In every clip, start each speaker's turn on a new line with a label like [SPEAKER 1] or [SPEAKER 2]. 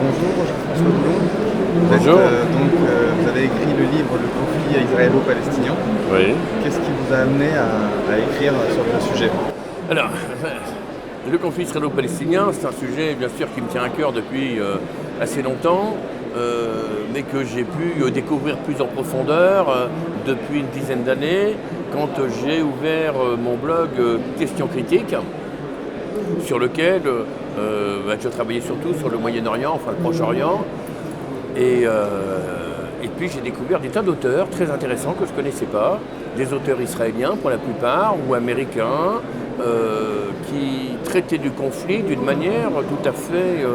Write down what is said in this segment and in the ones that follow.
[SPEAKER 1] Bonjour, Jean-François Boulon.
[SPEAKER 2] Bonjour.
[SPEAKER 1] Vous avez écrit le livre Le conflit israélo-palestinien.
[SPEAKER 2] Oui.
[SPEAKER 1] Qu'est-ce qui vous a amené à écrire sur ce sujet?
[SPEAKER 2] Alors, le conflit israélo-palestinien, c'est un sujet bien sûr qui me tient à cœur depuis assez longtemps, mais que j'ai pu découvrir plus en profondeur depuis une dizaine d'années, quand j'ai ouvert mon blog Questions critiques, sur lequel je travaillais surtout sur le Moyen-Orient, enfin le Proche-Orient, et puis j'ai découvert des tas d'auteurs très intéressants que je ne connaissais pas, des auteurs israéliens pour la plupart, ou américains, qui traitaient du conflit d'une manière tout à fait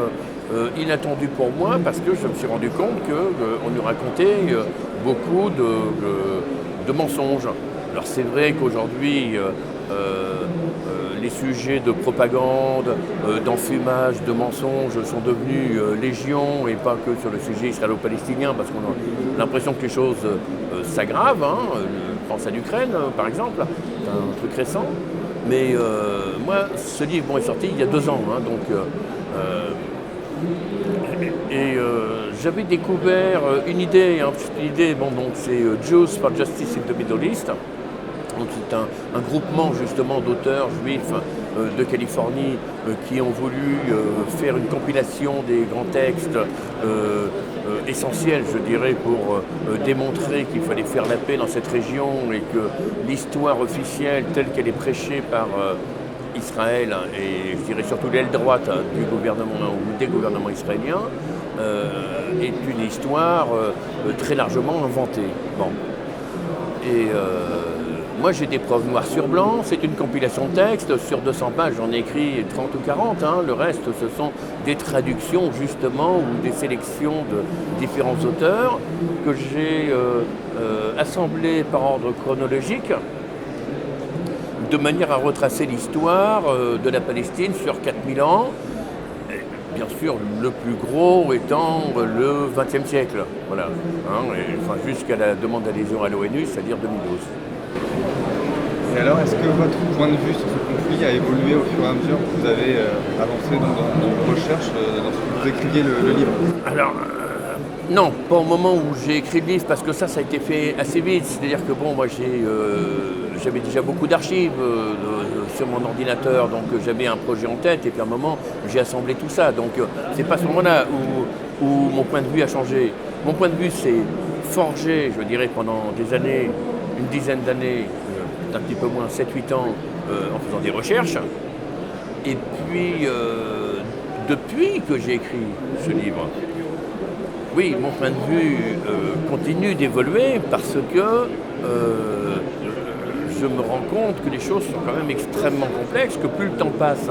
[SPEAKER 2] inattendue pour moi, parce que je me suis rendu compte qu'on nous racontait beaucoup de mensonges. Alors c'est vrai qu'aujourd'hui, les sujets de propagande, d'enfumage, de mensonges sont devenus légion, et pas que sur le sujet israélo-palestinien, parce qu'on a l'impression que les choses s'aggravent. Je pense à l'Ukraine, par exemple, c'est un truc récent. Mais moi, ce livre est sorti il y a 2 ans, j'avais découvert une idée, c'est Jews for Justice in the Middle East. Donc c'est un groupement justement d'auteurs juifs de Californie qui ont voulu faire une compilation des grands textes essentiels, je dirais, pour démontrer qu'il fallait faire la paix dans cette région, et que l'histoire officielle telle qu'elle est prêchée par Israël, et je dirais surtout l'aile droite du gouvernement ou des gouvernements israéliens, est une histoire très largement inventée. Bon. Et moi j'ai des preuves noires sur blanc, c'est une compilation de textes, sur 200 pages j'en ai écrit 30 ou 40, le reste ce sont des traductions justement ou des sélections de différents auteurs que j'ai assemblés par ordre chronologique, de manière à retracer l'histoire de la Palestine sur 4000 ans, et bien sûr le plus gros étant le XXe siècle, voilà, jusqu'à la demande d'adhésion à l'ONU, c'est-à-dire 2012.
[SPEAKER 1] Et alors, est-ce que votre point de vue sur ce conflit a évolué au fur et à mesure que vous avez avancé dans vos recherches, lorsque vous écriviez le livre?
[SPEAKER 2] Alors, non, pas au moment où j'ai écrit le livre, parce que ça a été fait assez vite. C'est-à-dire que moi j'avais déjà beaucoup d'archives sur mon ordinateur, donc j'avais un projet en tête, et puis à un moment j'ai assemblé tout ça. Donc c'est pas à ce moment-là où mon point de vue a changé. Mon point de vue s'est forgé, je dirais, pendant des années, une dizaine d'années, un petit peu moins, 7-8 ans, en faisant des recherches. Et puis, depuis que j'ai écrit ce livre, oui, mon point de vue continue d'évoluer, parce que je me rends compte que les choses sont quand même extrêmement complexes, que plus le temps passe,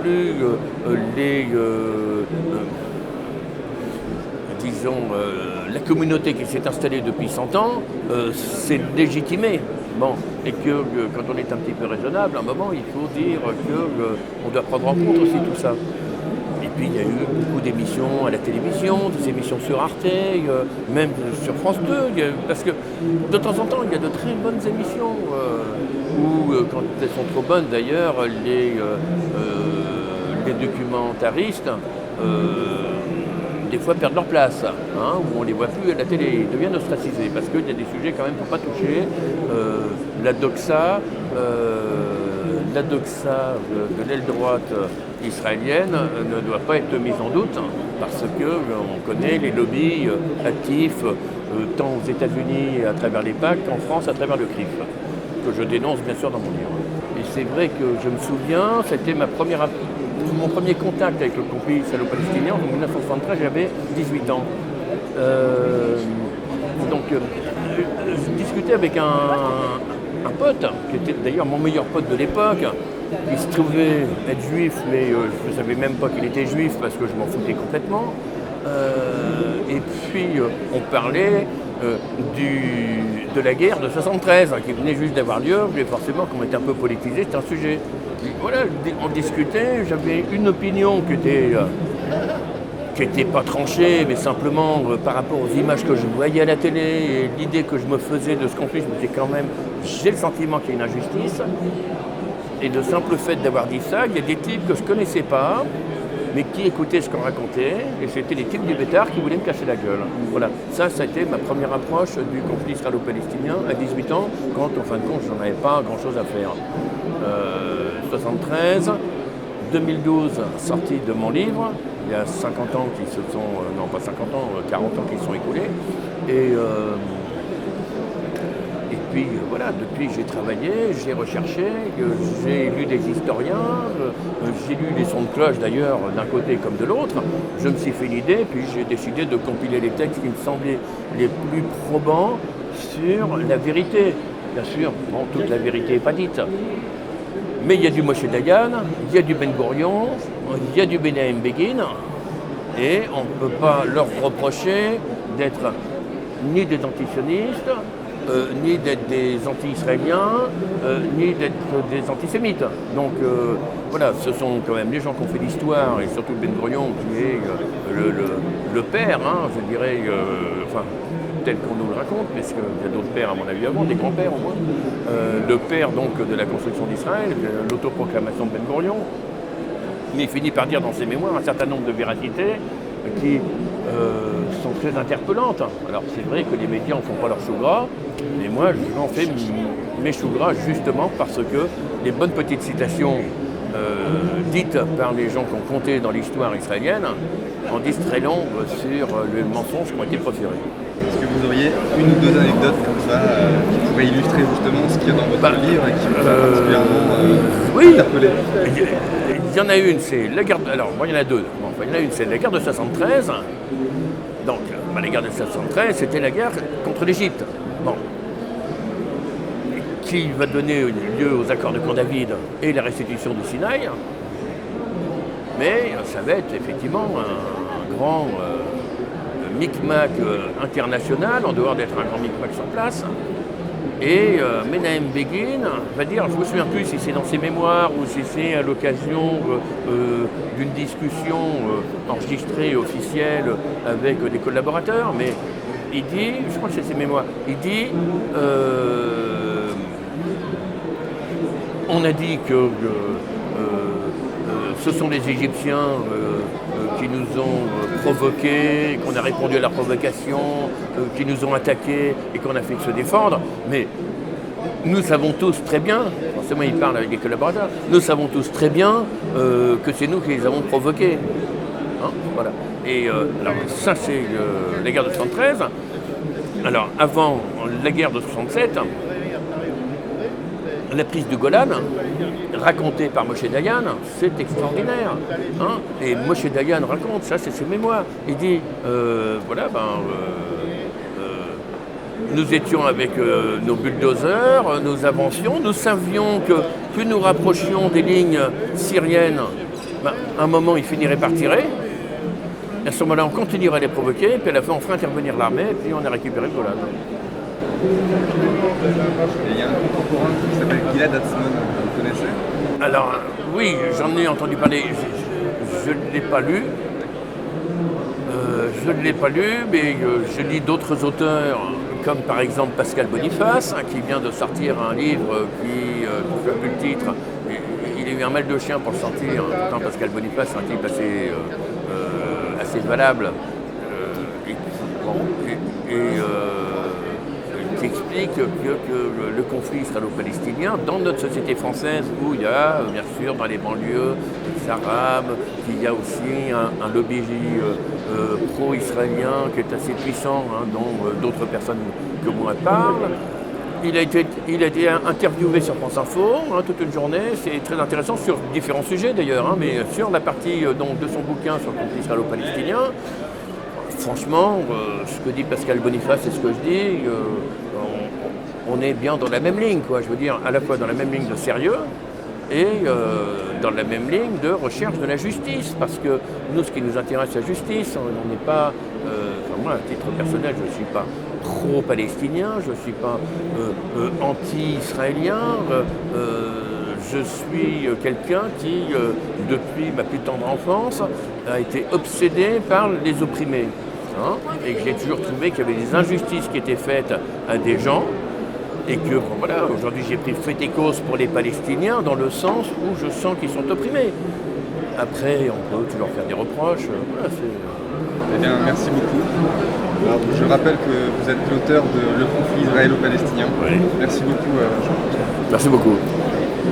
[SPEAKER 2] plus la communauté qui s'est installée depuis 100 ans s'est légitimée. Bon, et que quand on est un petit peu raisonnable, à un moment, il faut dire qu'on doit prendre en compte aussi tout ça. Et puis il y a eu beaucoup d'émissions à la télévision, des émissions sur Arte, même sur France 2, parce que de temps en temps, il y a de très bonnes émissions, où, quand elles sont trop bonnes d'ailleurs, les documentaristes des fois perdent leur place, où on ne les voit plus à la télé, ils deviennent ostracisés, parce qu'il y a des sujets quand même qu'il ne faut pas toucher. La doxa de l'aile droite israélienne ne doit pas être mise en doute, parce qu'on connaît les lobbies actifs, tant aux États-Unis à travers les PAC qu'en France à travers le CRIF, que je dénonce bien sûr dans mon livre. Et c'est vrai que je me souviens, c'était mon premier contact avec le conflit israélo-palestinien en 1973, j'avais 18 ans. Je discutais avec un pote, qui était d'ailleurs mon meilleur pote de l'époque. Il se trouvait être juif, mais je ne savais même pas qu'il était juif, parce que je m'en foutais complètement. Et puis on parlait de la guerre de 73, qui venait juste d'avoir lieu, mais forcément, comme on était un peu politisé, c'était un sujet. Et voilà, on discutait, j'avais une opinion qui était pas tranchée, mais simplement par rapport aux images que je voyais à la télé et l'idée que je me faisais de ce conflit, je me disais quand même, j'ai le sentiment qu'il y a une injustice. Et le simple fait d'avoir dit ça, il y a des types que je ne connaissais pas, mais qui écoutaient ce qu'on racontait, et c'était les types du Bétard qui voulaient me casser la gueule. Voilà, ça a été ma première approche du conflit israélo-palestinien à 18 ans, quand en fin de compte, j'en avais pas grand-chose à faire. 73, 2012, sortie de mon livre, il y a 50 ans qui se sont, non pas 50 ans, 40 ans qui se sont écoulés, et puis voilà, depuis j'ai travaillé, j'ai recherché, j'ai lu des historiens, j'ai lu les sons de cloche d'ailleurs d'un côté comme de l'autre. Je me suis fait l'idée, puis j'ai décidé de compiler les textes qui me semblaient les plus probants sur la vérité. Bien sûr, bon, toute la vérité n'est pas dite. Mais il y a du Moshe Dayan, il y a du Ben Gurion, il y a du Menahem Begin, et on ne peut pas leur reprocher d'être ni des antisionistes, ni d'être des anti-israéliens, ni d'être des antisémites. Donc voilà, ce sont quand même les gens qui ont fait l'histoire, et surtout Ben Gurion qui est le père, hein, je dirais, enfin, tel qu'on nous le raconte, parce qu'il y a d'autres pères à mon avis avant, des grands-pères au moins, le père donc de la construction d'Israël, l'autoproclamation de Ben Gurion, mais il finit par dire dans ses mémoires un certain nombre de vérités qui sont très interpellantes. Alors c'est vrai que les médias ne font pas leur chou gras, mais moi j'en fais mes choux gras justement parce que les bonnes petites citations dites par les gens qui ont compté dans l'histoire israélienne en disent très long sur les mensonges qui ont été proférés.
[SPEAKER 1] Est-ce que vous auriez une ou deux anecdotes comme ça qui pourraient illustrer justement ce qu'il y a dans votre livre et qui vous a particulièrement interpellé?
[SPEAKER 2] Il y en a une, c'est la guerre. Alors, moi, il y en a deux. Bon, enfin, il y en a une, c'est la guerre de 73. Donc, la guerre de 73, c'était la guerre contre l'Égypte. Bon. Qui va donner lieu aux accords de Camp David et la restitution du Sinaï. Mais ça va être effectivement un grand micmac international, en dehors d'être un grand micmac sur place. Et Menahem Begin va dire, je ne me souviens plus si c'est dans ses mémoires ou si c'est à l'occasion d'une discussion enregistrée officielle avec des collaborateurs, mais il dit, je crois que c'est ses mémoires, il dit on a dit que ce sont les Égyptiens qui nous ont provoqués, qu'on a répondu à leur provocation, qui nous ont attaqués et qu'on a fait que se défendre. Mais nous savons tous très bien, forcément il parle avec des collaborateurs, nous savons tous très bien que c'est nous qui les avons provoqués. Hein, voilà. Et alors ça c'est la guerre de 73. Alors avant la guerre de 67, la prise du Golan, racontée par Moshe Dayan, c'est extraordinaire. Hein, et Moshe Dayan raconte, ça c'est ses mémoires. Il dit, nous étions avec nos bulldozers, nous avancions, nous savions que plus nous rapprochions des lignes syriennes, à un moment ils finiraient par tirer. À ce moment-là, on continuerait à les provoquer, puis à la fin on ferait intervenir l'armée, puis on a récupéré le Golan.
[SPEAKER 1] Et il y a un contemporain qui s'appelle Gilad Atzmon, vous le connaissez?
[SPEAKER 2] Alors oui, j'en ai entendu parler, je ne l'ai pas lu. Mais je lis d'autres auteurs, comme par exemple Pascal Boniface, qui vient de sortir un livre qui n'a plus le titre. Il a eu un mal de chien pour le sortir. Pourtant, Pascal Boniface, un type assez valable. Qui explique que le conflit israélo-palestinien, dans notre société française, où il y a, bien sûr, dans les banlieues, des Arabes, qu'il y a aussi un lobby pro-israélien qui est assez puissant, hein, dont d'autres personnes que moi parlent. Il a été interviewé sur France Info toute une journée, c'est très intéressant sur différents sujets d'ailleurs, hein, mais sur la partie donc, de son bouquin sur le conflit israélo-palestinien. Franchement, ce que dit Pascal Boniface et ce que je dis, on est bien dans la même ligne, quoi. Je veux dire, à la fois dans la même ligne de sérieux et dans la même ligne de recherche de la justice. Parce que nous, ce qui nous intéresse, c'est la justice. On n'est pas, moi, à titre personnel, je ne suis pas pro-palestinien, je ne suis pas anti-israélien. Je suis quelqu'un qui, depuis ma plus tendre enfance, a été obsédé par les opprimés. Hein, et que j'ai toujours trouvé qu'il y avait des injustices qui étaient faites à des gens. Et que, voilà, aujourd'hui j'ai pris fait et cause pour les Palestiniens dans le sens où je sens qu'ils sont opprimés. Après, on peut toujours faire des reproches. Voilà,
[SPEAKER 1] Eh bien, merci beaucoup. Alors, je rappelle que vous êtes l'auteur de Le conflit israélo-palestinien.
[SPEAKER 2] Oui.
[SPEAKER 1] Merci beaucoup, Jean.
[SPEAKER 2] Merci beaucoup.